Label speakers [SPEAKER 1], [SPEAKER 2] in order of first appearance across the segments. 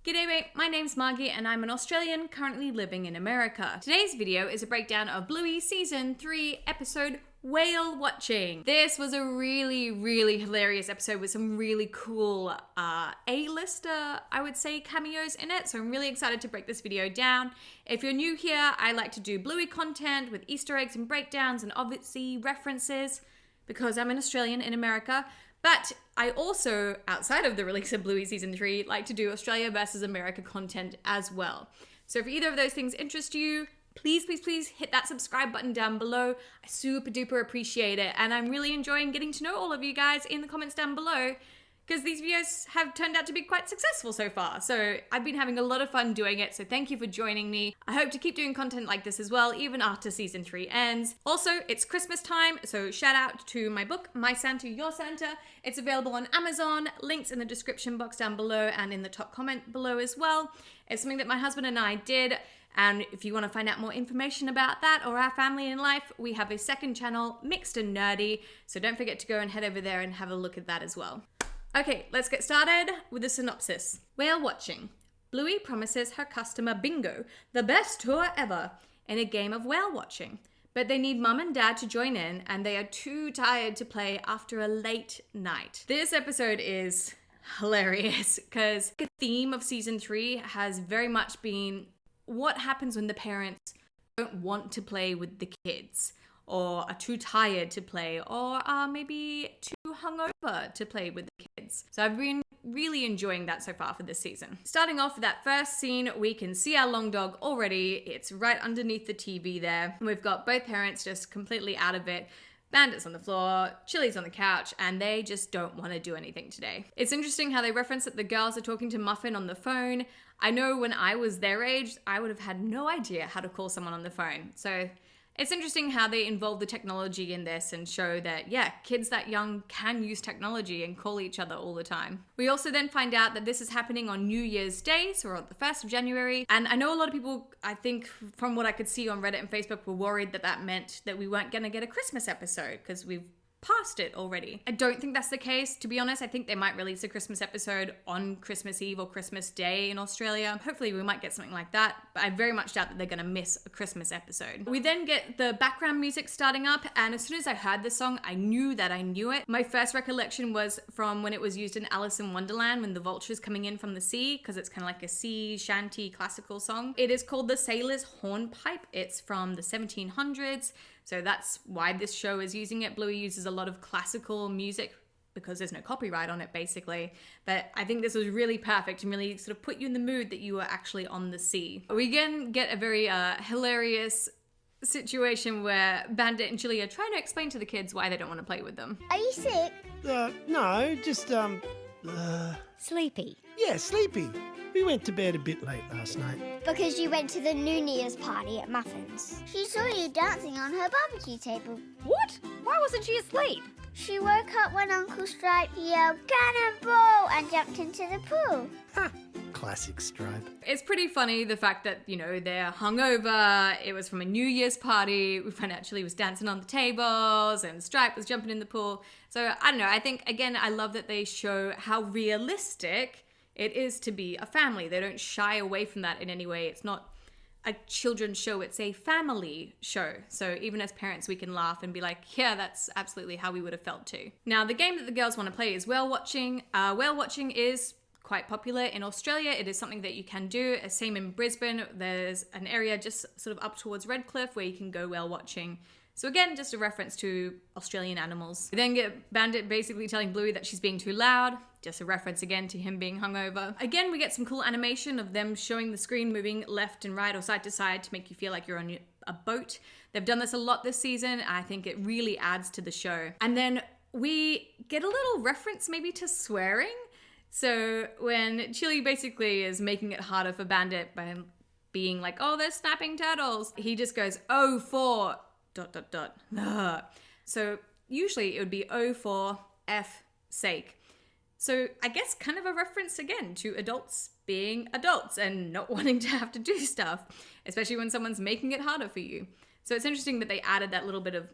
[SPEAKER 1] G'day mate, my name's Margie and I'm an Australian currently living in America. Today's video is a breakdown of Bluey Season 3 episode Whale Watching. This was a really hilarious episode with some really cool A-lister, I would say, cameos in it. So I'm really excited to break this video down. If you're new here, I like to do Bluey content with Easter eggs and breakdowns and obviously references because I'm an Australian in America. But I also, outside of the release of Bluey Season 3, like to do Australia versus America content as well. So if either of those things interest you, please hit that subscribe button down below. I super duper appreciate it. And I'm really enjoying getting to know all of you guys in the comments down below because these videos have turned out to be quite successful so far. So I've been having a lot of fun doing it. So thank you for joining me. I hope to keep doing content like this as well, even after Season 3 ends. Also, it's Christmas time. So shout out to my book, My Santa, Your Santa. It's available on Amazon. Links in the description box down below and in the top comment below as well. It's something that my husband and I did. And if you want to find out more information about that or our family in life, we have a second channel, Mixed and Nerdy. So don't forget to go and head over there and have a look at that as well. Okay, let's get started with the synopsis. Whale watching. Bluey promises her customer Bingo the best tour ever in a game of whale watching. But they need mum and dad to join in and they are too tired to play after a late night. This episode is hilarious because the theme of Season 3 has very much been what happens when the parents don't want to play with the kids or are too tired to play or are maybe too hungover to play with the kids. So I've been really enjoying that so far for this season. Starting off with that first scene, we can see our long dog already. It's right underneath the TV there. We've got both parents just completely out of it. Bandit's on the floor, Chilli's on the couch, and they just don't want to do anything today. It's interesting how they reference that the girls are talking to Muffin on the phone. I know when I was their age, I would have had no idea how to call someone on the phone. So it's interesting how they involve the technology in this and show that, yeah, kids that young can use technology and call each other all the time. We also then find out that this is happening on New Year's Day, so on the 1st of January. And I know a lot of people, I think from what I could see on Reddit and Facebook, were worried that that meant that we weren't going to get a Christmas episode because we've past it already. I don't think that's the case. To be honest, I think they might release a Christmas episode on Christmas Eve or Christmas Day in Australia. Hopefully we might get something like that, but I very much doubt that they're gonna miss a Christmas episode. We then get the background music starting up, and as soon as I heard this song, I knew that I knew it. My first recollection was from when it was used in Alice in Wonderland when the vulture's coming in from the sea, because it's kind of like a sea shanty classical song. It is called the Sailor's Hornpipe. It's from the 1700s. So that's why this show is using it. Bluey uses a lot of classical music because there's no copyright on it, basically. But I think this was really perfect and really sort of put you in the mood that you were actually on the sea. We again get a very hilarious situation where Bandit and Chilli are trying to explain to the kids why they don't want to play with them.
[SPEAKER 2] Are you sick?
[SPEAKER 3] No, just,
[SPEAKER 2] Sleepy.
[SPEAKER 3] yeah, sleepy. We went to bed a bit late last night.
[SPEAKER 2] Because you went to the New Year's party at Muffin's. She saw you dancing on her barbecue table.
[SPEAKER 4] What? Why wasn't she asleep?
[SPEAKER 2] She woke up when Uncle Stripe yelled, "Cannonball!" and jumped into the pool.
[SPEAKER 3] Ha! Classic Stripe.
[SPEAKER 1] It's pretty funny, the fact that, you know, they're hungover, it was from a New Year's party, we find out Chilli was dancing on the tables, and Stripe was jumping in the pool. So, I don't know, I think, again, I love that they show how realistic it is to be a family. They don't shy away from that in any way. It's not a children's show, it's a family show. So even as parents, we can laugh and be like, yeah, that's absolutely how we would have felt too. Now, the game that the girls want to play is whale watching. Whale watching is quite popular in Australia. It is something that you can do. Same in Brisbane. There's an area just sort of up towards Redcliffe where you can go whale watching. So again, just a reference to Australian animals. We then get Bandit basically telling Bluey that she's being too loud. Just a reference again to him being hungover. Again, we get some cool animation of them showing the screen moving left and right or side to side to make you feel like you're on a boat. They've done this a lot this season. I think it really adds to the show. And then we get a little reference maybe to swearing. So when Chilli basically is making it harder for Bandit by being like, oh, they're snapping turtles, he just goes, oh, for ... So usually it would be O for F sake. So I guess kind of a reference again to adults being adults and not wanting to have to do stuff, especially when someone's making it harder for you. So it's interesting that they added that little bit of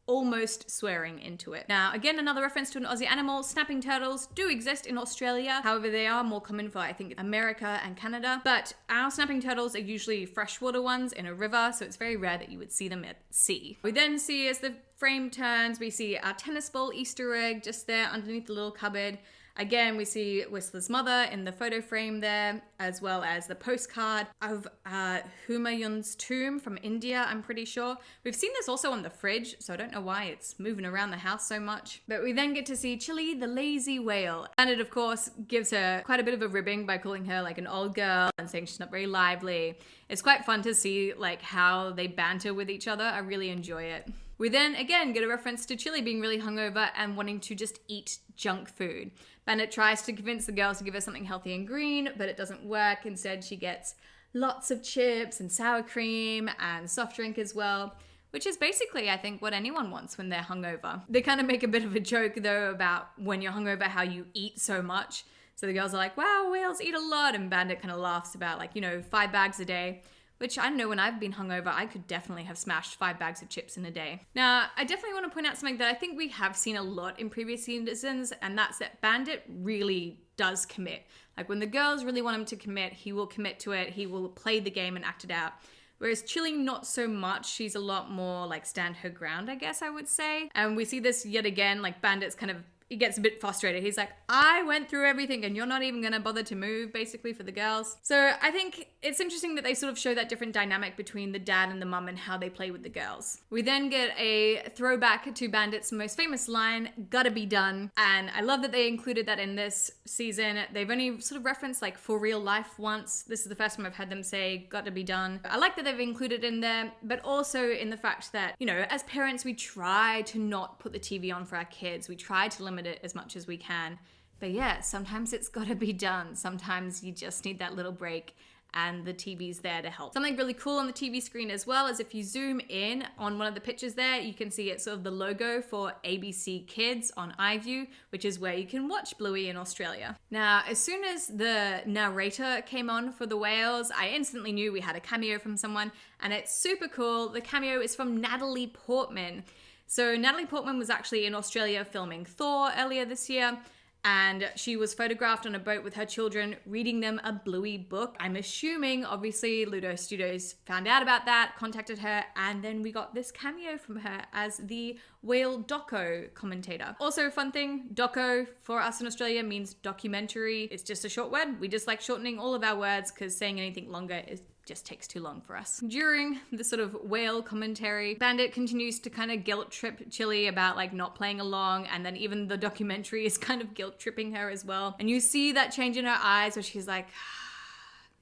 [SPEAKER 1] almost swearing into it. Now, again, another reference to an Aussie animal. Snapping turtles do exist in Australia. However, they are more common for, I think, America and Canada. But our snapping turtles are usually freshwater ones in a river, so it's very rare that you would see them at sea. We then see, as the frame turns, we see our tennis ball Easter egg just there underneath the little cupboard. Again, we see Whistler's mother in the photo frame there, as well as the postcard of Humayun's tomb from India, I'm pretty sure. We've seen this also on the fridge, so I don't know why it's moving around the house so much. But we then get to see Chilli, the lazy whale. And it, of course, gives her quite a bit of a ribbing by calling her like an old girl and saying she's not very lively. It's quite fun to see like how they banter with each other. I really enjoy it. We then, again, get a reference to Chilli being really hungover and wanting to just eat junk food. Bandit tries to convince the girls to give her something healthy and green, but it doesn't work. Instead, she gets lots of chips and sour cream and soft drink as well, which is basically, I think, what anyone wants when they're hungover. They kind of make a bit of a joke, though, about when you're hungover, how you eat so much. So the girls are like, wow, whales eat a lot. And Bandit kind of laughs about, like, 5 bags a day. Which I know when I've been hungover, I could definitely have smashed 5 bags of chips in a day. Now, I definitely want to point out something that I think we have seen a lot in previous seasons, and that's that Bandit really does commit. Like when the girls really want him to commit, he will commit to it, he will play the game and act it out. Whereas Chilli, not so much. She's a lot more like stand her ground, I guess I would say. And we see this yet again, like Bandit's kind of, he gets a bit frustrated. He's like, I went through everything and you're not even gonna bother to move, basically, for the girls. So I think it's interesting that they sort of show that different dynamic between the dad and the mum and how they play with the girls. We then get a throwback to Bandit's most famous line, gotta be done. And I love that they included that in this season. They've only sort of referenced like for real life once. This is the first time I've had them say, gotta be done. I like that they've included in there, but also in the fact that, as parents, we try to not put the TV on for our kids. We try to limit it as much as we can. But yeah, sometimes it's gotta be done. Sometimes you just need that little break and the TV's there to help. Something really cool on the TV screen as well is if you zoom in on one of the pictures there, you can see it's sort of the logo for ABC Kids on iView, which is where you can watch Bluey in Australia. Now, as soon as the narrator came on for the whales, I instantly knew we had a cameo from someone, and it's super cool. The cameo is from Natalie Portman. So Natalie Portman was actually in Australia filming Thor earlier this year, and she was photographed on a boat with her children reading them a Bluey book. I'm assuming, obviously, Ludo Studios found out about that, contacted her, and then we got this cameo from her as the whale doco commentator. Also, fun thing, doco for us in Australia means documentary. It's just a short word. We just like shortening all of our words because saying anything longer just takes too long for us. During the sort of whale commentary, Bandit continues to kind of guilt trip Chilli about like not playing along, and then even the documentary is kind of guilt tripping her as well. And you see that change in her eyes where she's like,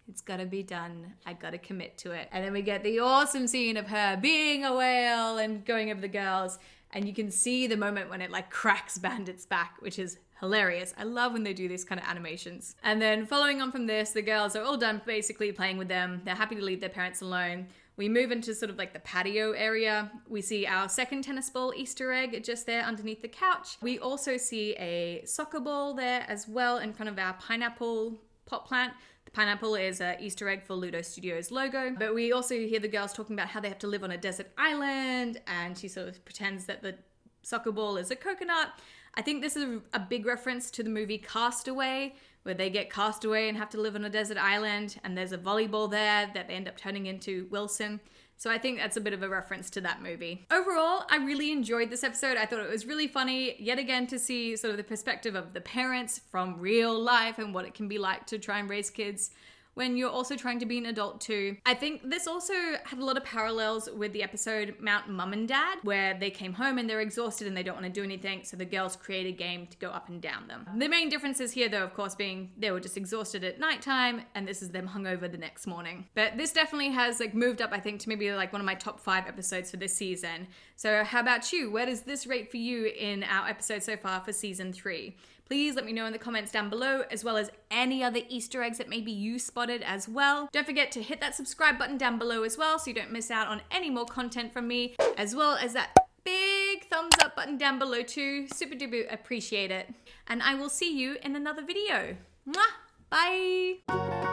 [SPEAKER 1] it's gotta be done. I gotta commit to it. And then we get the awesome scene of her being a whale and going over the girls, and you can see the moment when it like cracks Bandit's back, which is hilarious. I love when they do these kind of animations. And then following on from this, the girls are all done basically playing with them. They're happy to leave their parents alone. We move into sort of like the patio area. We see our second tennis ball Easter egg just there underneath the couch. We also see a soccer ball there as well in front of our pineapple pot plant. The pineapple is an Easter egg for Ludo Studios logo. But we also hear the girls talking about how they have to live on a desert island, and she sort of pretends that the soccer ball is a coconut. I think this is a big reference to the movie Castaway, where they get cast away and have to live on a desert island, and there's a volleyball there that they end up turning into Wilson. So I think that's a bit of a reference to that movie. Overall, I really enjoyed this episode. I thought it was really funny, yet again, to see sort of the perspective of the parents from real life and what it can be like to try and raise kids when you're also trying to be an adult too. I think this also had a lot of parallels with the episode Mount Mum and Dad, where they came home and they're exhausted and they don't want to do anything, so the girls create a game to go up and down them. The main differences here, though, of course, being they were just exhausted at nighttime, and this is them hungover the next morning. But this definitely has like moved up, I think, to maybe like one of my top 5 episodes for this season. So how about you? Where does this rate for you in our episode so far for season 3? Please let me know in the comments down below, as well as any other Easter eggs that maybe you spotted as well. Don't forget to hit that subscribe button down below as well so you don't miss out on any more content from me, as well as that big thumbs up button down below too. Super duper appreciate it. And I will see you in another video. Mwah! Bye!